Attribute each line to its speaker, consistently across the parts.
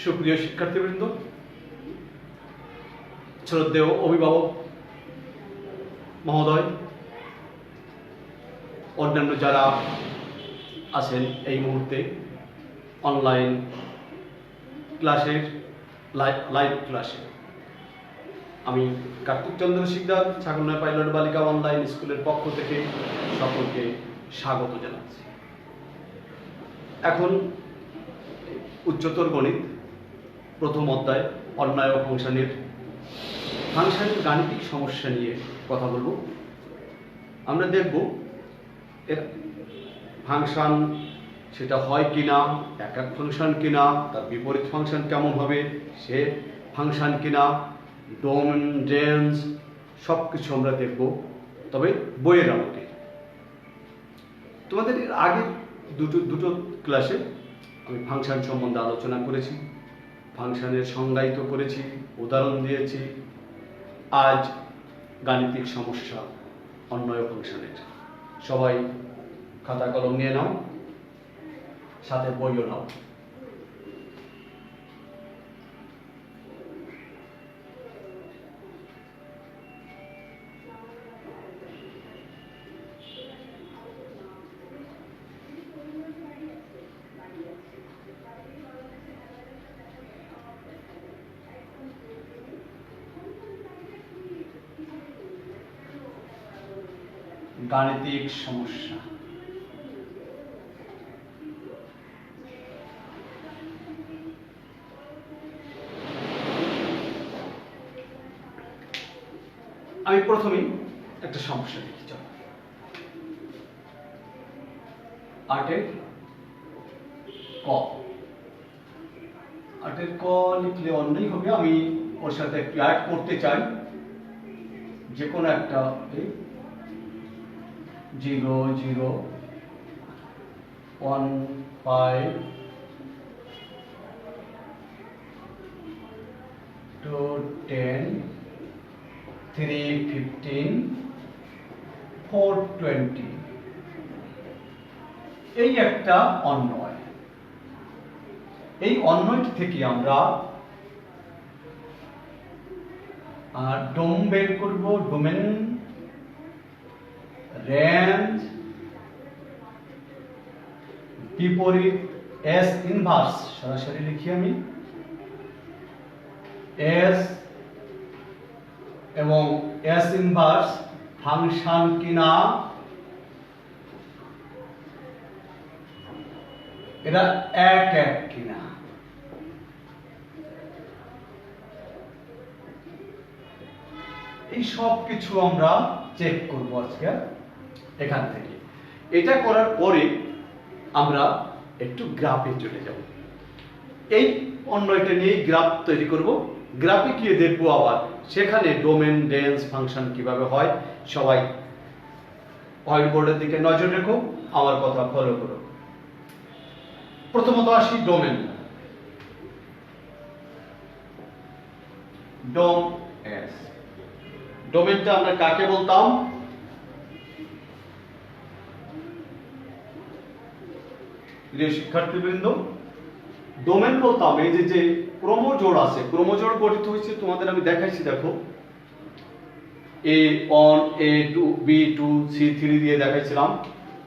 Speaker 1: সুপ্রিয় শিক্ষার্থীবৃন্দ, শ্রদ্ধেয় অভিভাবক মহোদয়, অন্যান্য যারা আছেন এই মুহূর্তে অনলাইন ক্লাসের লাইভ ক্লাসে, আমি কার্তিক চন্দ্র শিকদার ছাগলনাই পাইলট বালিকা অনলাইন স্কুলের পক্ষ থেকে সকলকে স্বাগত জানাচ্ছি। এখন উচ্চতর গণিত প্রথম অধ্যায় অন্যায় ও ফাংশনের গাণিতিক সমস্যা নিয়ে কথা বলবো। আমরা দেখব এর ফাংশন সেটা হয় কিনা, একক ফাংশন কিনা, তার বিপরীত ফাংশন কেমন হবে, সে ফাংশন কিনা, ডোমেন, রেঞ্জ সব কিছু আমরা দেখব, তবে বইয়ের আলোকে। তোমাদের আগে দুটো ক্লাসে আমি ফাংশন সম্বন্ধে আলোচনা করেছি, ফাংশনের সংজ্ঞায়িত করেছি, উদাহরণ দিয়েছি। আজ গাণিতিক সমস্যা অন্যায় ফাংশনের। সবাই খাতা কলম নিয়ে নাও, সাথে বইও নাও। গাণিতিক সমস্যা। আমি প্রথমেই একটা সমস্যা লিখি। চলো, 8 ক। 8 ক লিখলে অন্যই হবে, আমি ওর সাথে একটু অ্যাড করতে চাই, যে কোনো একটা 0 0 1 5 2 10 3 15 4 20 এই একটা অন্যয়। এই অন্যয়টি থেকে আমরা ডোম বের করব, ডোমেন, রেঞ্জ, বিপরীত এস ইনভার্স, সরাসরি লিখি আমি এস, এবং এস ইনভার্স ফাংশন কিনা, এরা এক এক কিনা। এই সব কিছু আমরা চেক করব আজকে এখান থেকে। এটা করার পরে আমরা একটু গ্রাফে চলে যাব। এই অন্যটা নিয়ে গ্রাফ তৈরি করব। গ্রাফে গিয়ে দেখবো আবার সেখানে ডোমেন, রেঞ্জ, ফাংশন কিভাবে হয়। সবাই হোয়াইট বোর্ডের দিকে নজর রেখো, আমার কথা ফলো করো। প্রথমত আসি ডোমেন। ডোম এস, ডোমেনটা আমরা কাকে বলতাম? প্রিয় শিক্ষার্থীবৃন্দ, ডোমেন বলতাম এই যে ক্রমজোড় আছে, ক্রমজোড় গঠিত হয়েছে, তোমাদের আমি দেখাইছি। দেখো, A1 A2 B2 C3 দিয়ে দেখাইছিলাম।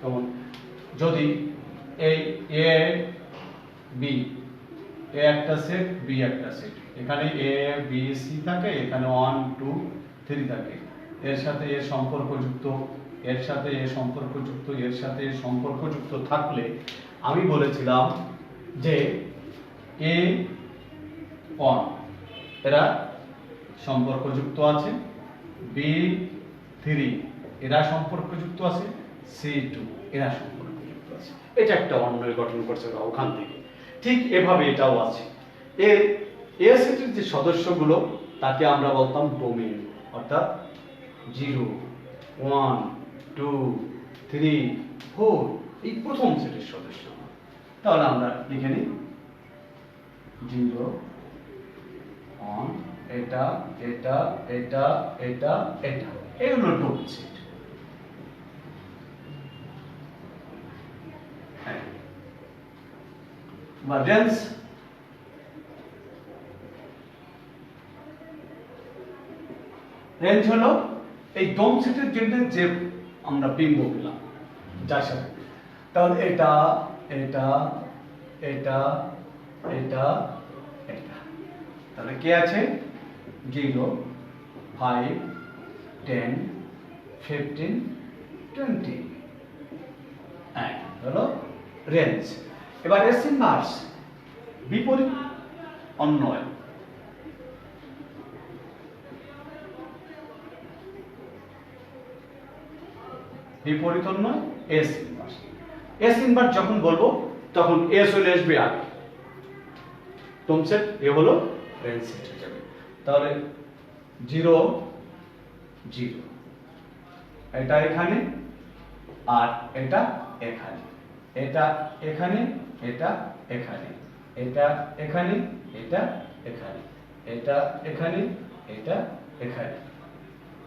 Speaker 1: যেমন যদি এই A B, A একটা সেট, B একটা সেট, এখানে A B C থাকে, এখানে 1 2 3 থাকে, এর সাথে এর সম্পর্কযুক্ত, এর সাথে এর সম্পর্কযুক্ত, এর সাথে এর সম্পর্কযুক্ত থাকলে আমি বলেছিলাম যে A1 এরা সম্পর্কযুক্ত আছে, B3 এরা সম্পর্কযুক্ত আছে, C2 এরা সম্পর্কযুক্ত আছে। এটা একটা অন্যয় গঠন করছে ওখান থেকে। ঠিক এভাবে এটাও আছে। এর এ সেটের যে সদস্যগুলো তাকে আমরা বলতাম ডোমেন, অর্থাৎ 0 1 2 3 4 এই প্রথম সেটের সদস্য। তাহলে আমরা লিখে নিই 0 1, এটা এটা এটা এটা এটা, এই হলো ডোমেন সেট। বা রেঞ্জ রেঞ্জ হলো এই ডোম সেটের জন্য যে আমরা বিম্ব পেলাম যার সাথে, তাহলে এটা এটা এটা এটা এটা, তাহলে কে আছে 0 5 10 15 20 হলো রেঞ্জ। এবার এস ইনভার্স বিপরীত অন্বয়, বিপরীত অন্বয় এস ইনভার্স। এস ইনভার্স যখন বলবো তখন এ চলে আসবে আগে, ডোম সেট এ হলো রেঞ্জ সেট হয়ে যাবে। তাহলে 0 0, এটা এখানে আর এটা এখানে, এটা এখানে এটা এখানে, এটা এখানে এটা এখানে, এটা এখানে এটা এখানে,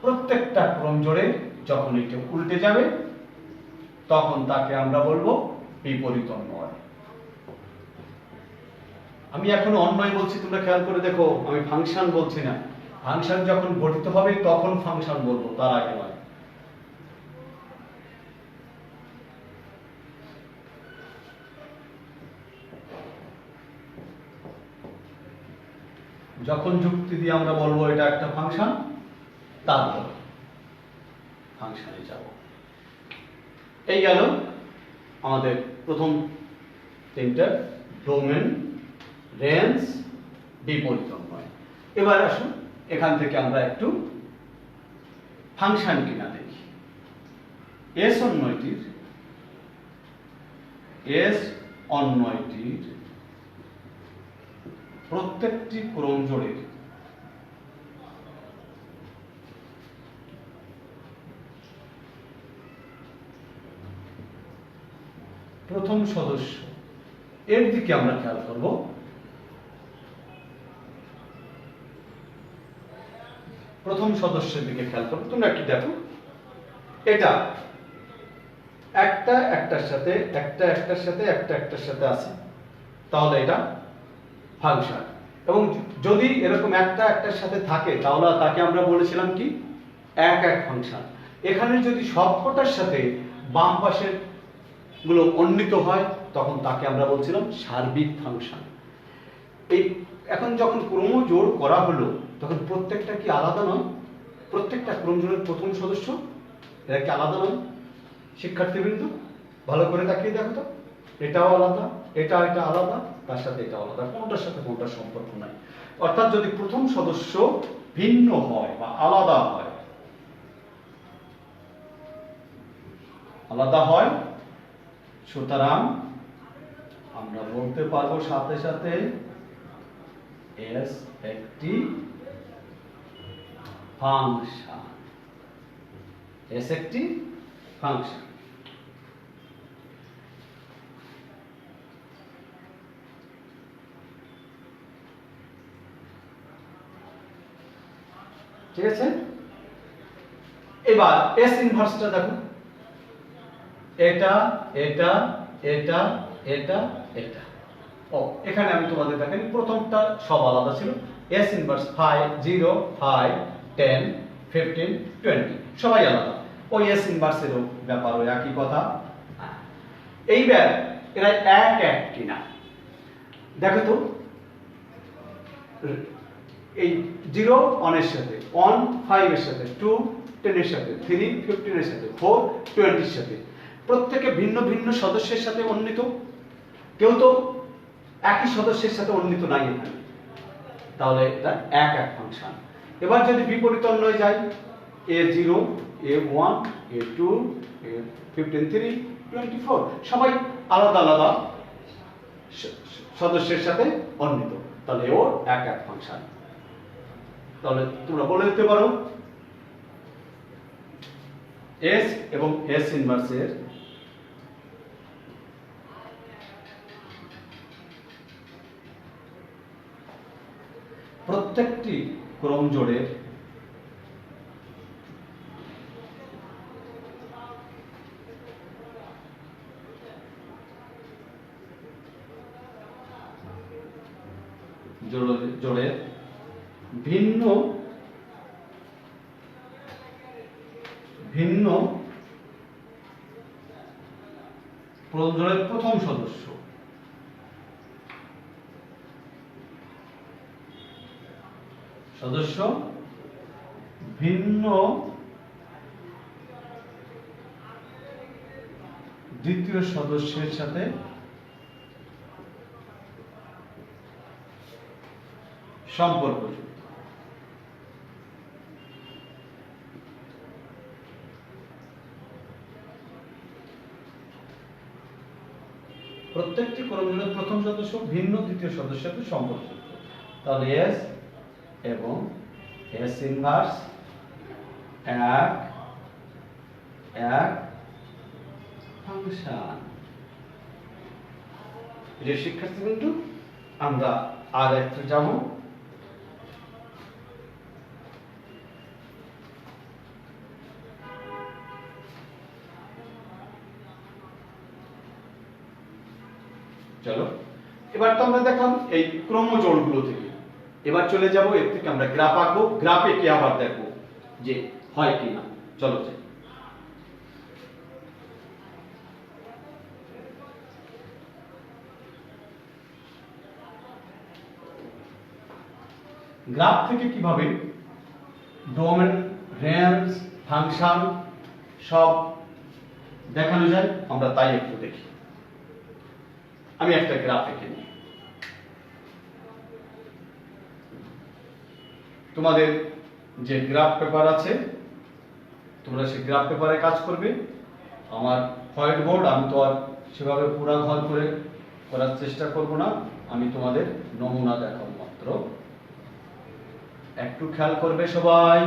Speaker 1: প্রত্যেকটা ক্রম জোড়ে যখন এটা উল্টে যাবে তখন তাকে আমরা বলবো বিপরীত অন্বয়। আমি এখন অন্বয় বলছি, তোমরা খেয়াল করে দেখো, আমি ফাংশন বলছি না। ফাংশন যখন গঠিত হবে তখন ফাংশন বলবো, তার আগে নয়। যখন যুক্তি দিয়ে আমরা বলবো এটা একটা ফাংশন, তারপর ফাংশনে যাব। এই গেল আমাদের প্রথম তিনটা, ডোমেন, রেঞ্জ, বিপরীত অন্বয়। এবার আসুন এখান থেকে আমরা একটু ফাংশন কিনা দেখি। এস অন্বয়টির প্রত্যেকটি ক্রম জোড়ের প্রথম সদস্য, এর দিকে আমরা খেয়াল করব। প্রথম সদস্যের দিকে খেয়াল করব, তোমরা একটু দেখো, এটা একটা একটার সাথে একটা একটার সাথে একটা একটার সাথে আছে, তাহলে এটা ফাংশন। এবং যদি এরকম একটা একটার সাথে থাকে তাহলে তাকে আমরা বলেছিলাম কি এক এক ফাংশন। এখানে যদি সবকটার সাথে বাম পাশের গুলো অন্বিত হয় তখন তাকে আমরা বলছিলাম সার্বিক ফাংশন। এই এখন যখন ক্রম জোড় করা হলো তখন প্রত্যেকটা কি আলাদা নয়? প্রত্যেকটা ক্রম জোড়ের প্রথম সদস্য এরা কি আলাদা নয়? শিক্ষার্থীবৃন্দ ভালো করে তাকিয়ে দেখো তো, এটাও আলাদা, এটা এটা আলাদা, তার সাথে এটা আলাদা, কোনটার সাথে কোনটার সম্পর্ক নাই। অর্থাৎ যদি প্রথম সদস্য ভিন্ন হয় বা আলাদা হয় সুতরাং আমরা বলতে পারবো সাথে সাথে এস একটি ফাংশন, এস একটি ফাংশন। ঠিক আছে, এবার এস ইনভার্সটা দেখো, এটা এটা এটা এটা এটা। ও এখানে আমি তোমাদের দেখাই, প্রথমটা সব আলাদা ছিল। এস ইনভার্স 5 0 5 10 15 20 সবাই আলাদা। ওই এস ইনভার্সেরও ব্যাপার ওই একই কথা। এইবার এরা এক এক কিনা দেখো তো, এই 0 1 এর সাথে, 1 5 এর সাথে, 2 10 এর সাথে, 3 15 এর সাথে, 4 20 এর সাথে, প্রত্যেকে ভিন্ন ভিন্ন সদস্যের সাথে অন্বিত, কেউ তো একই সদস্যের সাথে অন্বিত নাই এখানে, তাহলে এটা এক এক ফাংশন। এবার যদি বিপরীত অন্বয় যায়, a0 a1 a2 a15 3 24 সবাই আলাদা আলাদা সদস্যের সাথে অন্বিত, তাহলে ও এক এক ফাংশন। তাহলে তোমরা বলে দিতে পারো এস এবং এস ইনভার্সের প্রত্যেকটি ক্রম জোড়ের জোড়ের ভিন্ন ভিন্ন প্রয়োজনের প্রথম সদস্য ভিন্ন দ্বিতীয় সদস্যের সাথে সম্পর্কযুক্ত। প্রত্যেকটি ক্রমজোড়ের প্রথম সদস্য ভিন্ন দ্বিতীয় সদস্যের সাথে সম্পর্কযুক্ত। তাহলে এস এবং এস ইনভার্স এক এক ফাংশন। যে শিক্ষার্থী বিন্দু, আমরা আর একটু যাব। চলো, এবার তো আমরা দেখলাম এই ক্রমজোড়গুলো থেকে। এবার চলে যাব এর থেকে আমরা গ্রাফ আঁকবো, গ্রাফে কি আবার দেখবো যে হয় কিনা। চলো যাই। গ্রাফ থেকে কিভাবে ডোমেন, রেঞ্জ, ফাংশন সব দেখানো যায় আমরা তাই একটু দেখি। আমি একটা গ্রাফ এঁকে নিই। তোমাদের যে গ্রাফ পেপার আছে তোমরা সেই গ্রাফ পেপারে কাজ করবে। আমার হোয়াইট বোর্ড, আমি তো আর সেভাবে পুরা ঘর করে করার চেষ্টা করব না, আমি তোমাদের নমুনা দেখাবো মাত্র। একটু খেয়াল করবে সবাই।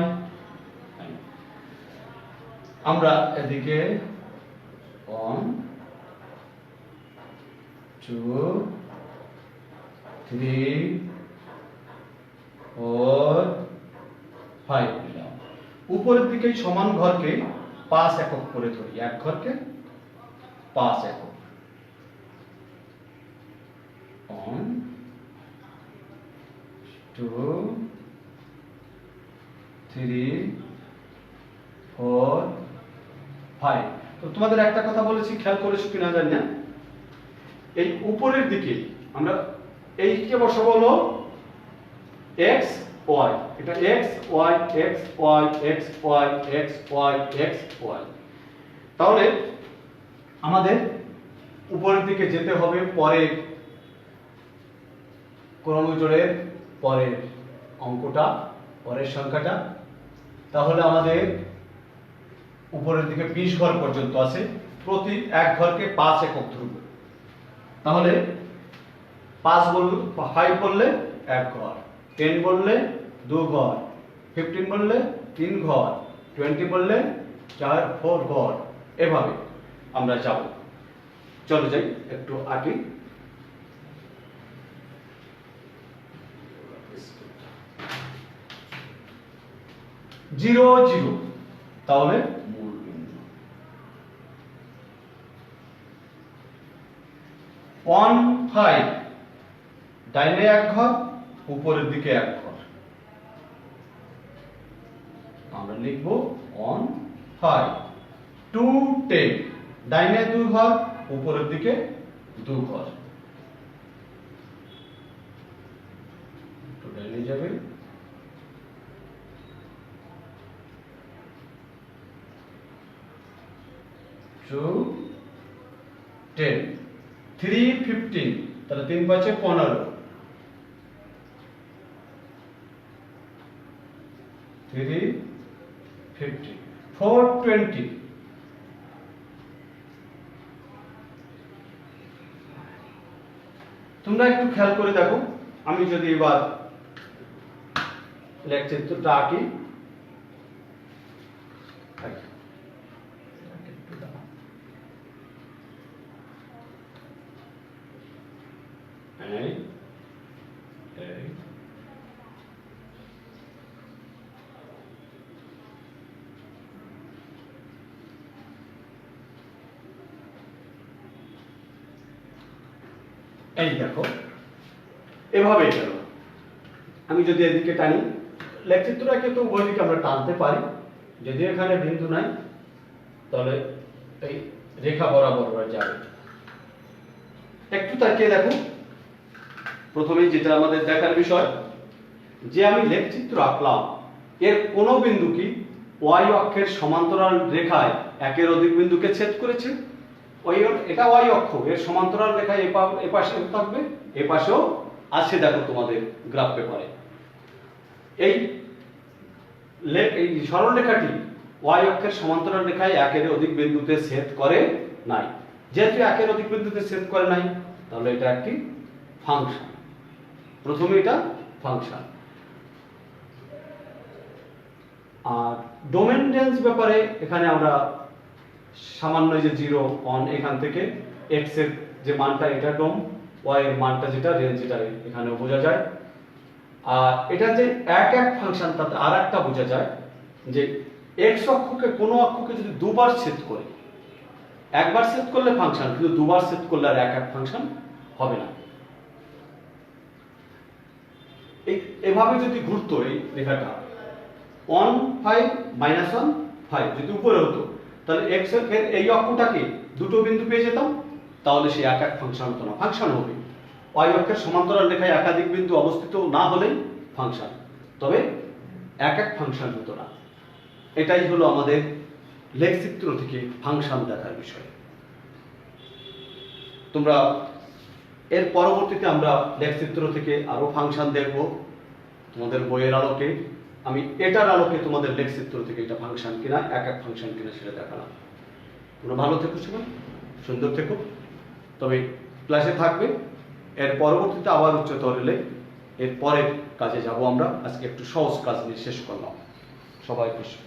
Speaker 1: আমরা এদিকে 1 2 3 4 5 দিলাম। উপরের দিকে সমান ঘরকে 5 একক করে ধরি, এক ঘরকে 5 একক। 1 2 3 4 5। তো তোমাদের একটা কথা বলেছি, খেয়াল করেছো কিনা জানি না, এই উপরের দিকে আমরা এইকে বসাবো হলো x y, এটা x y x y x y x y x y। তাহলে আমাদের উপরের দিকে যেতে হবে পরের ক্রমজোড়ের পরের অঙ্কটা, পরের সংখ্যাটা। তাহলে আমাদের উপরের দিকে 20 ঘর পর্যন্ত আছে, প্রতি এক ঘরকে 5 একক ধরব। তাহলে 5 বললে এক ঘর, 10 বললে 2 ঘর, 15 বললে 3 ঘর, 20 বললে 4 ঘর। এভাবে আমরা যাব। চলো যাই একটু আগে। জিরো জিরো, তাহলে মূল বিন্দু। 1 5, ডাইনে এক ঘর, উপরের দিকে এক ঘর, আমরা লিখব 1 5। 2 10, ডাইনে 2 ঘর, উপরের দিকে 2 ঘর, ডাইনে যাবে। 2 10, 3 15, তাহলে 3 5 15, 3 50, 4 20। তোমরা একটু খেয়াল করে দেখো, আমি যদি এবার লেখচিত্রটা আঁকি। এই দেখো এভাবে গেল। আমি যদি এদিকে টানি, লেখচিত্রটাকে তো উভয় দিকে আমরা টানতে পারি, যদিও এখানে বিন্দু নাই, তাহলে এই রেখা বরাবর যাবে। একটু তাকিয়ে দেখো, প্রথমেই যেটা আমাদের দেখার বিষয়, যে আমি লেখচিত্র আঁকলাম এর কোন বিন্দু কি ওয়াই অক্ষের সমান্তরাল রেখায় একের অধিক বিন্দুকে ছেদ করেছে। এটা ওয়াই অক্ষ, এর সমান্তরাল রেখায় এপাশে থাকবে, এপাশেও আছে। দেখো তোমাদের গ্রাফ পেপারে এই সরল রেখাটি ওয়াই অক্ষের সমান্তরাল রেখায় একের অধিক বিন্দুতে ছেদ করে নাই। যেহেতু একের অধিক বিন্দুতে ছেদ করে নাই, তাহলে এটা একটি ফাংশন। প্রথমে এটা ফাংশন। আর ডোমেন রেঞ্জ ব্যাপারে এখানে আমরা সামান্য যে 0 1 এখান থেকে x এর যে মানটা এটা ডোম, y এর মানটা যেটা রেঞ্জ, এটা এখানেও বোঝা যায়। আর এটা যে এক এক ফাংশন, তাতে আরেকটা বোঝা যায় যে x অক্ষকে কোনো অক্ষকে যদি দুবার ছেদ করে, একবার ছেদ করলে ফাংশন, কিন্তু দুবার ছেদ করলে আর এক এক ফাংশন হবে না। এভাবে যদি ঘুরতো এই রেখাটা 1 5 -1 5 যদি উপরে হতো, তাহলে x এর এই অক্ষটাকে দুটো বিন্দু পেয়ে যেতাম, তাহলে সে এক এক ফাংশন হতো না, ফাংশন হবে। y অক্ষের সমান্তরাল রেখায় একাধিক বিন্দু অবস্থিত না হলেই ফাংশন, তবে এক এক ফাংশন হতো না। এটাই হলো আমাদের লেখচিত্র থেকে ফাংশন দেখার বিষয়। তোমরা এর পরবর্তীতে আমরা লেখচিত্র থেকে আরো ফাংশন দেখব তোমাদের বইয়ের আলোকে। আমি এটার আলোকে তোমাদের লেখচিত্র থেকে এটা ফাংশন কিনা, এক এক ফাংশন কিনা সেটা দেখালাম। তোমরা ভালো থেকো, সবাই সুন্দর থেকো। তবে ক্লাসে থাকবে, এর পরবর্তীতে আবার উচ্চতর এলে এর পরের কাজে যাব আমরা। আজকে একটু সহজ কাজ নিয়ে শেষ করলাম। সবাই খুশি।